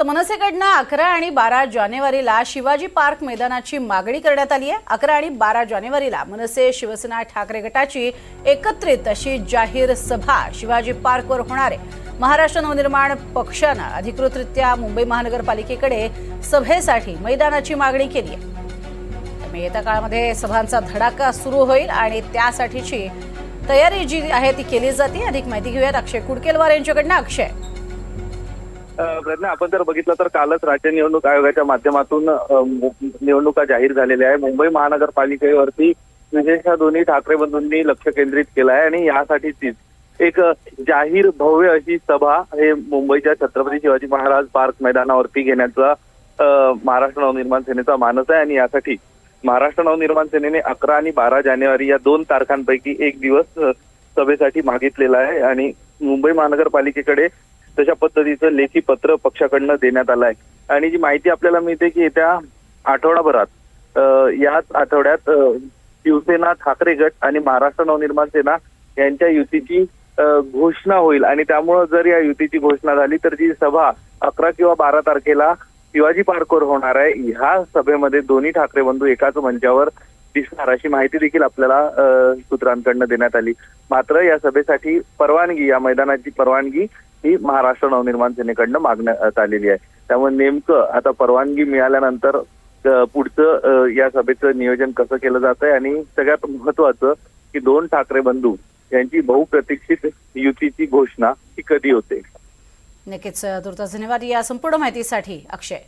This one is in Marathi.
तर मनसेकडनं 11 आणि 12 जानेवारीला शिवाजी पार्क मैदानाची मागणी करण्यात आली आहे। 11 आणि 12 जानेवारीला मनसे शिवसेना ठाकरे गटाची एकत्रित अशी जाहीर सभा शिवाजी पार्कवर होणार आहे। महाराष्ट्र नवनिर्माण पक्षानं अधिकृतरित्या मुंबई महानगरपालिकेकडे सभेसाठी मैदानाची मागणी केली आहे। त्यामुळे येत्या काळामध्ये सभांचा धडाका सुरू होईल आणि त्यासाठीची तयारी जी आहे ती केली जाते। अधिक माहिती घेऊयात अक्षय कुडकेलवार यांच्याकडनं। अक्षय, प्रज्ञा, आपण जर बघितलं तर कालच राज्य निवडणूक आयोगाच्या माध्यमातून निवडणुका जाहीर झालेल्या आहे। मुंबई महानगरपालिकेवरती विशेषतः दोन्ही ठाकरे बंधूंनी लक्ष केंद्रित केलं आहे आणि यासाठीच एक जाहीर भव्य अशी सभा हे मुंबईच्या छत्रपती शिवाजी महाराज पार्क मैदानावरती घेण्याचा महाराष्ट्र नवनिर्माण सेनेचा मानस आहे। आणि यासाठी महाराष्ट्र नवनिर्माण सेनेने 11 आणि 12 जानेवारी या 2 तारखांपैकी एक दिवस सभेसाठी मागितलेला आहे आणि मुंबई महानगरपालिकेकडे तशा पद्धतीचं लेखी पत्र पक्षाकडनं देण्यात आलं आहे। आणि जी माहिती आपल्याला मिळते की येत्या आठवडाभरात याच आठवड्यात शिवसेना ठाकरे गट आणि महाराष्ट्र नवनिर्माण सेना यांच्या युतीची घोषणा होईल आणि त्यामुळे जर या युतीची घोषणा झाली तर जी सभा 11 किंवा 12 तारखेला शिवाजी पार्कवर होणार आहे। ह्या सभेमध्ये दोन्ही ठाकरे बंधू एकाच मंचावर दिसणार अशी माहिती देखील आपल्याला सूत्रांकडनं देण्यात आली। मात्र या सभेसाठी परवानगी, या मैदानाची परवानगी ही महाराष्ट्र नवनिर्माण सेनेकडनं मागण्यात आलेली आहे। त्यामुळे नेमकं आता परवानगी मिळाल्यानंतर पुढचं या सभेचं नियोजन कसं केलं जात आहे आणि सगळ्यात महत्वाचं की 2 ठाकरे बंधू यांची बहुप्रतीक्षित युतीची घोषणा ही कधी होते। नक्कीच, तुर्तास धन्यवाद या संपूर्ण माहितीसाठी अक्षय।